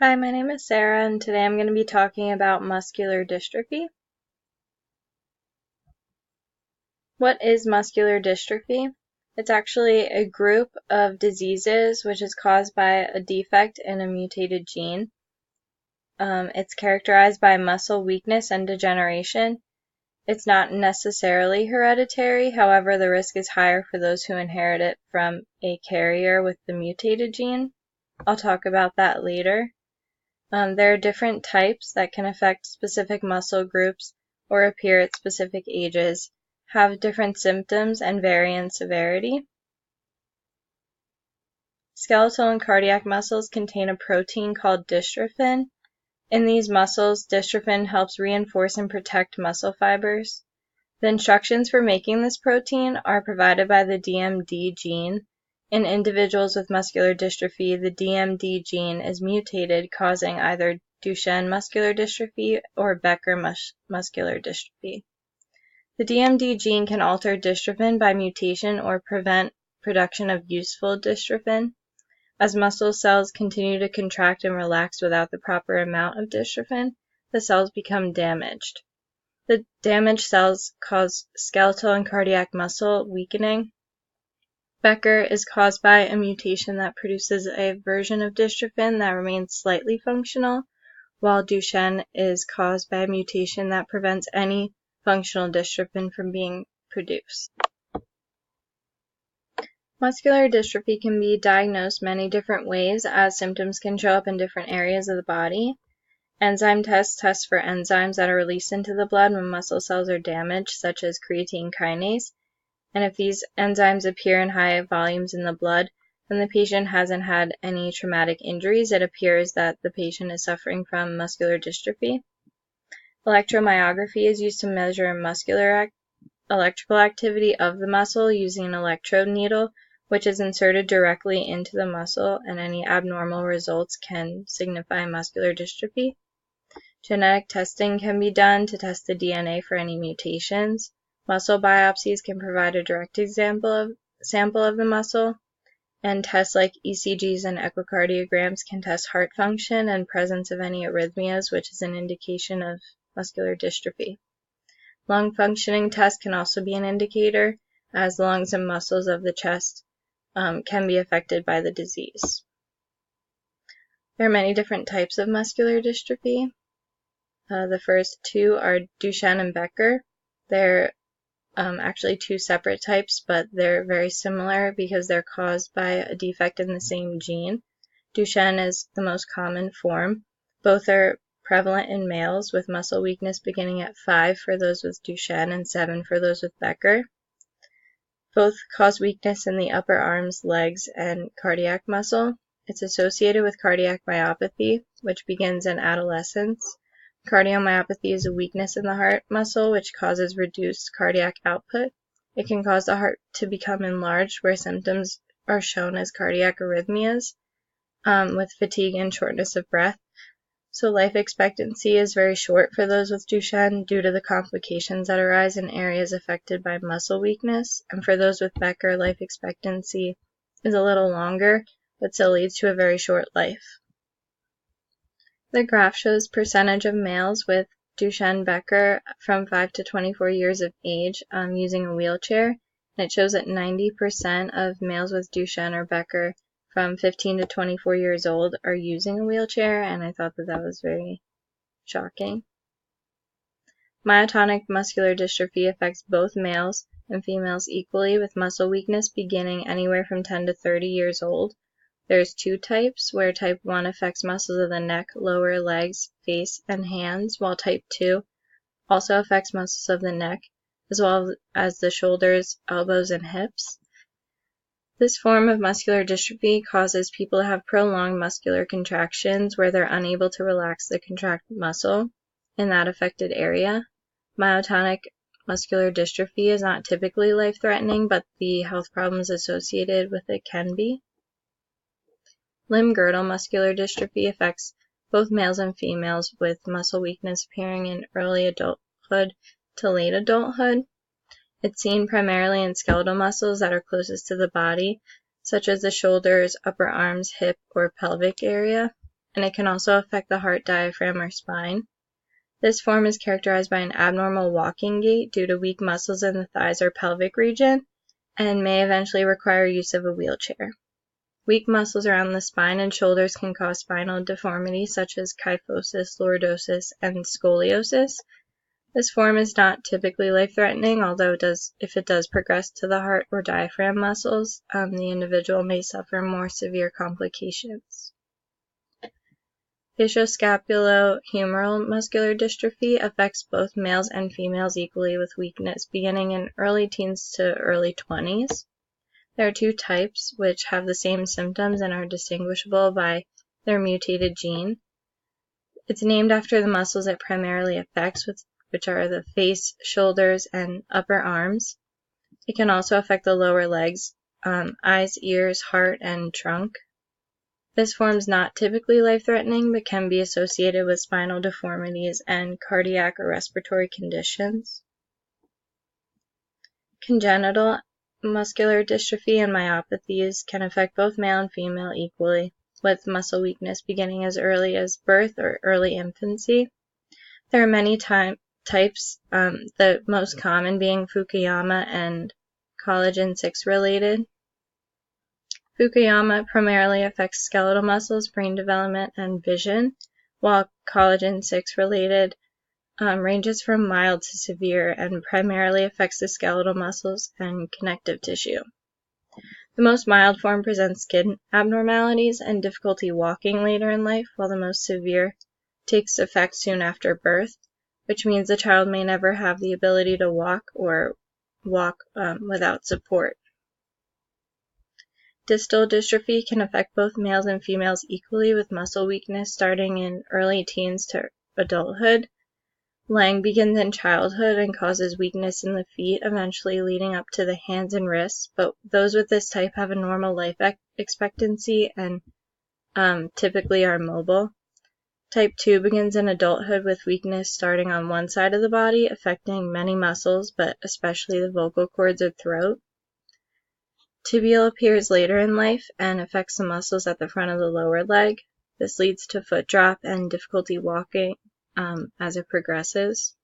Hi, my name is Sarah, and today I'm going to be talking about muscular dystrophy. What is muscular dystrophy? It's actually a group of diseases which is caused by a defect in a mutated gene. It's characterized by muscle weakness and degeneration. It's not necessarily hereditary, however, the risk is higher for those who inherit it from a carrier with the mutated gene. I'll talk about that later. There are different types that can affect specific muscle groups or appear at specific ages, have different symptoms, and vary in severity. Skeletal and cardiac muscles contain a protein called dystrophin. In these muscles, dystrophin helps reinforce and protect muscle fibers. The instructions for making this protein are provided by the DMD gene. In individuals with muscular dystrophy, the DMD gene is mutated, causing either Duchenne muscular dystrophy or Becker muscular dystrophy. The DMD gene can alter dystrophin by mutation or prevent production of useful dystrophin. As muscle cells continue to contract and relax without the proper amount of dystrophin, the cells become damaged. The damaged cells cause skeletal and cardiac muscle weakening. Becker is caused by a mutation that produces a version of dystrophin that remains slightly functional, while Duchenne is caused by a mutation that prevents any functional dystrophin from being produced. Muscular dystrophy can be diagnosed many different ways, as symptoms can show up in different areas of the body. Enzyme tests test for enzymes that are released into the blood when muscle cells are damaged, such as creatine kinase. And if these enzymes appear in high volumes in the blood, then the patient hasn't had any traumatic injuries. It appears that the patient is suffering from muscular dystrophy. Electromyography is used to measure muscular electrical activity of the muscle using an electrode needle, which is inserted directly into the muscle, and any abnormal results can signify muscular dystrophy. Genetic testing can be done to test the DNA for any mutations. Muscle biopsies can provide a direct sample of the muscle, and tests like ECGs and echocardiograms can test heart function and presence of any arrhythmias, which is an indication of muscular dystrophy. Lung functioning tests can also be an indicator, as the lungs and muscles of the chest can be affected by the disease. There are many different types of muscular dystrophy. The first two are Duchenne and Becker. They're actually two separate types, but they're very similar because they're caused by a defect in the same gene. Duchenne is the most common form. Both are prevalent in males, with muscle weakness beginning at 5 for those with Duchenne and 7 for those with Becker. Both cause weakness in the upper arms, legs, and cardiac muscle. It's associated with cardiac myopathy, which begins in adolescence. Cardiomyopathy is a weakness in the heart muscle, which causes reduced cardiac output. It can cause the heart to become enlarged, where symptoms are shown as cardiac arrhythmias, with fatigue and shortness of breath. So life expectancy is very short for those with Duchenne due to the complications that arise in areas affected by muscle weakness. And for those with Becker, life expectancy is a little longer, but still leads to a very short life. The graph shows percentage of males with Duchenne-Becker from 5 to 24 years of age using a wheelchair, and it shows that 90% of males with Duchenne or Becker from 15 to 24 years old are using a wheelchair, and I thought that was very shocking. Myotonic muscular dystrophy affects both males and females equally, with muscle weakness beginning anywhere from 10 to 30 years old. There's two types, where type 1 affects muscles of the neck, lower legs, face, and hands, while type 2 also affects muscles of the neck, as well as the shoulders, elbows, and hips. This form of muscular dystrophy causes people to have prolonged muscular contractions where they're unable to relax the contracted muscle in that affected area. Myotonic muscular dystrophy is not typically life-threatening, but the health problems associated with it can be. Limb-girdle muscular dystrophy affects both males and females, with muscle weakness appearing in early adulthood to late adulthood. It's seen primarily in skeletal muscles that are closest to the body, such as the shoulders, upper arms, hip, or pelvic area. and it can also affect the heart, diaphragm, or spine. This form is characterized by an abnormal walking gait due to weak muscles in the thighs or pelvic region, and may eventually require use of a wheelchair. Weak muscles around the spine and shoulders can cause spinal deformities such as kyphosis, lordosis, and scoliosis. This form is not typically life-threatening, although if it does progress to the heart or diaphragm muscles, the individual may suffer more severe complications. Facioscapulohumeral muscular dystrophy affects both males and females equally with weakness beginning in early teens to early 20s. There are two types which have the same symptoms and are distinguishable by their mutated gene. It's named after the muscles it primarily affects, which are the face, shoulders, and upper arms. It can also affect the lower legs, eyes, ears, heart, and trunk. This form is not typically life-threatening, but can be associated with spinal deformities and cardiac or respiratory conditions. Congenital muscular dystrophy and myopathies can affect both male and female equally, with muscle weakness beginning as early as birth or early infancy. There are many types, the most common being Fukuyama and collagen 6 related. Fukuyama primarily affects skeletal muscles, brain development, and vision, while collagen 6 related ranges from mild to severe and primarily affects the skeletal muscles and connective tissue. The most mild form presents skin abnormalities and difficulty walking later in life, while the most severe takes effect soon after birth, which means the child may never have the ability to walk or walk without support. Distal dystrophy can affect both males and females equally, with muscle weakness starting in early teens to adulthood. Lang begins in childhood and causes weakness in the feet, eventually leading up to the hands and wrists, but those with this type have a normal life expectancy and typically are mobile. Type 2 begins in adulthood with weakness starting on one side of the body, affecting many muscles, but especially the vocal cords or throat. Tibial appears later in life and affects the muscles at the front of the lower leg. This leads to foot drop and difficulty walking as it progresses.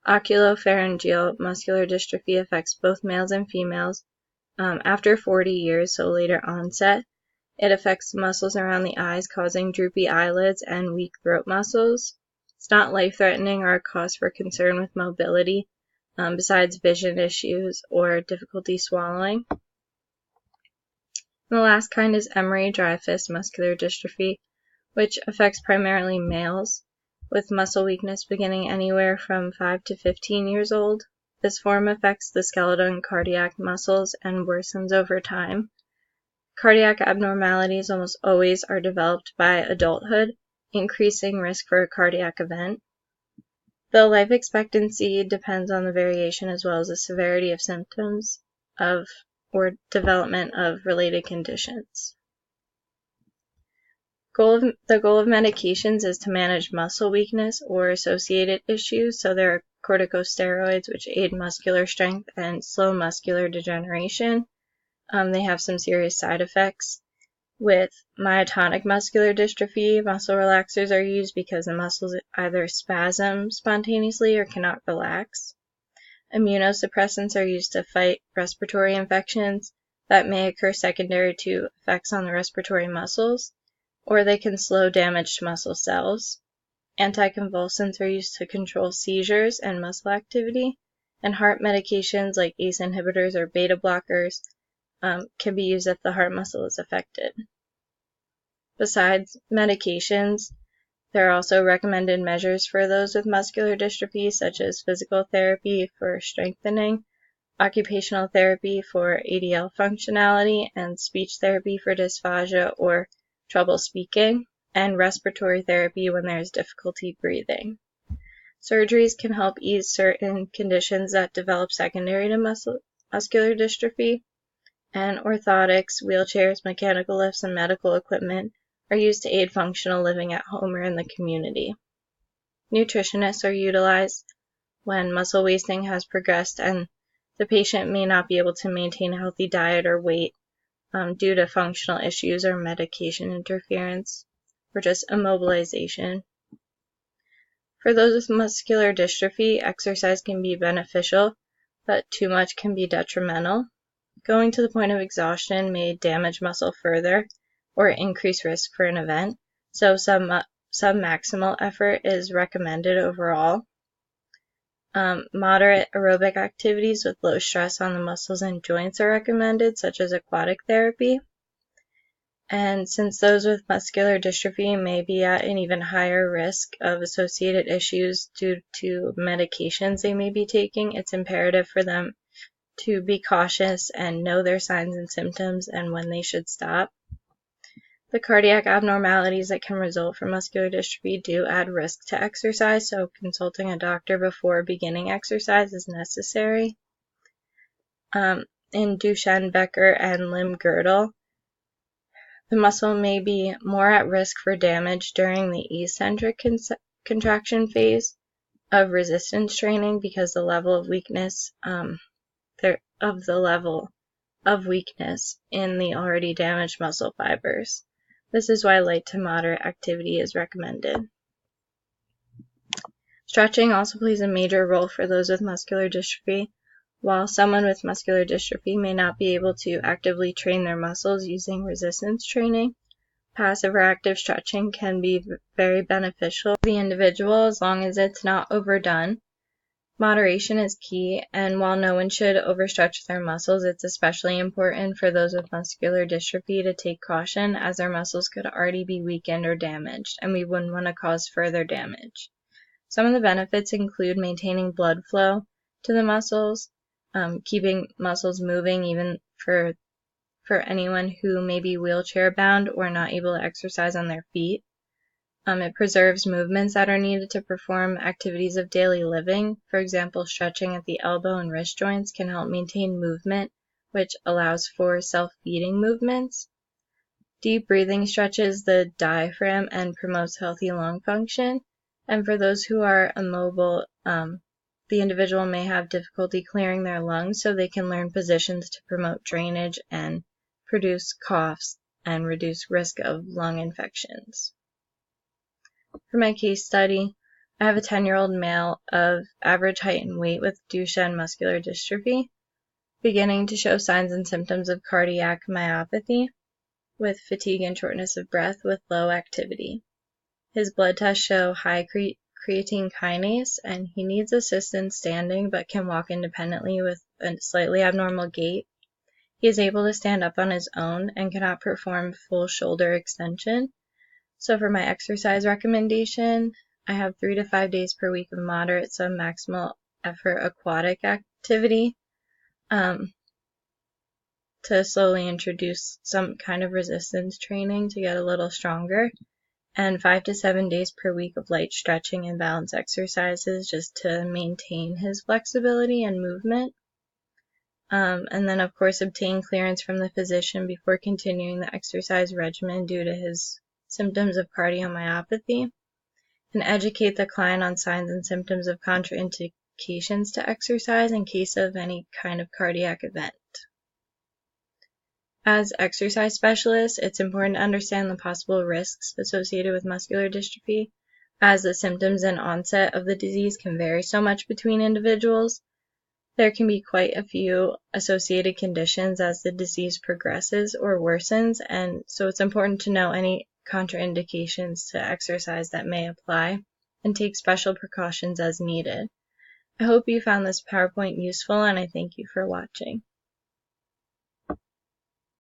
Oculopharyngeal muscular dystrophy affects both males and females after 40 years, so later onset. It affects the muscles around the eyes, causing droopy eyelids and weak throat muscles. It's not life-threatening or a cause for concern with mobility, besides vision issues or difficulty swallowing. And the last kind is Emery-Dreifuss muscular dystrophy, which affects primarily males, with muscle weakness beginning anywhere from 5 to 15 years old. This form affects the skeletal and cardiac muscles and worsens over time. Cardiac abnormalities almost always are developed by adulthood, increasing risk for a cardiac event. The life expectancy depends on the variation as well as the severity of symptoms or development of related conditions. The goal of medications is to manage muscle weakness or associated issues. So there are corticosteroids, which aid muscular strength and slow muscular degeneration. They have some serious side effects. With myotonic muscular dystrophy, muscle relaxers are used because the muscles either spasm spontaneously or cannot relax. Immunosuppressants are used to fight respiratory infections that may occur secondary to effects on the respiratory muscles, or they can slow damaged muscle cells. Anticonvulsants are used to control seizures and muscle activity, and heart medications like ACE inhibitors or beta blockers can be used if the heart muscle is affected. Besides medications, there are also recommended measures for those with muscular dystrophy, such as physical therapy for strengthening, occupational therapy for ADL functionality, and speech therapy for dysphagia or trouble speaking, and respiratory therapy when there is difficulty breathing. Surgeries can help ease certain conditions that develop secondary to muscular dystrophy, and orthotics, wheelchairs, mechanical lifts, and medical equipment are used to aid functional living at home or in the community. Nutritionists are utilized when muscle wasting has progressed and the patient may not be able to maintain a healthy diet or weight due to functional issues or medication interference. or just immobilization. For those with muscular dystrophy, exercise can be beneficial, but too much can be detrimental. Going to the point of exhaustion may damage muscle further or increase risk for an event, so submaximal effort is recommended overall. Moderate aerobic activities with low stress on the muscles and joints are recommended, such as aquatic therapy. And since those with muscular dystrophy may be at an even higher risk of associated issues due to medications they may be taking, it's imperative for them to be cautious and know their signs and symptoms and when they should stop. The cardiac abnormalities that can result from muscular dystrophy do add risk to exercise, so consulting a doctor before beginning exercise is necessary. In Duchenne, Becker, and limb-girdle, the muscle may be more at risk for damage during the eccentric contraction phase of resistance training because the level of weakness in the already damaged muscle fibers. This is why light to moderate activity is recommended. Stretching also plays a major role for those with muscular dystrophy. While someone with muscular dystrophy may not be able to actively train their muscles using resistance training, passive or active stretching can be very beneficial for the individual as long as it's not overdone. Moderation is key, and while no one should overstretch their muscles, it's especially important for those with muscular dystrophy to take caution, as their muscles could already be weakened or damaged, and we wouldn't want to cause further damage. Some of the benefits include maintaining blood flow to the muscles, keeping muscles moving even for anyone who may be wheelchair bound or not able to exercise on their feet. It preserves movements that are needed to perform activities of daily living. For example, stretching at the elbow and wrist joints can help maintain movement, which allows for self-feeding movements. Deep breathing stretches the diaphragm and promotes healthy lung function. And for those who are immobile, the individual may have difficulty clearing their lungs, so they can learn positions to promote drainage and produce coughs and reduce risk of lung infections. For my case study, I have a 10-year-old male of average height and weight with Duchenne muscular dystrophy, beginning to show signs and symptoms of cardiac myopathy, with fatigue and shortness of breath with low activity. His blood tests show high creatine kinase, and he needs assistance standing but can walk independently with a slightly abnormal gait. He is able to stand up on his own and cannot perform full shoulder extension. So for my exercise recommendation, I have 3 to 5 days per week of moderate submaximal effort aquatic activity to slowly introduce some kind of resistance training to get a little stronger, and 5 to 7 days per week of light stretching and balance exercises just to maintain his flexibility and movement. And then, of course, obtain clearance from the physician before continuing the exercise regimen due to his symptoms of cardiomyopathy, and educate the client on signs and symptoms of contraindications to exercise in case of any kind of cardiac event. As exercise specialists, it's important to understand the possible risks associated with muscular dystrophy, as the symptoms and onset of the disease can vary so much between individuals. There can be quite a few associated conditions as the disease progresses or worsens, and so it's important to know any contraindications to exercise that may apply and take special precautions as needed. I hope you found this PowerPoint useful, and I thank you for watching.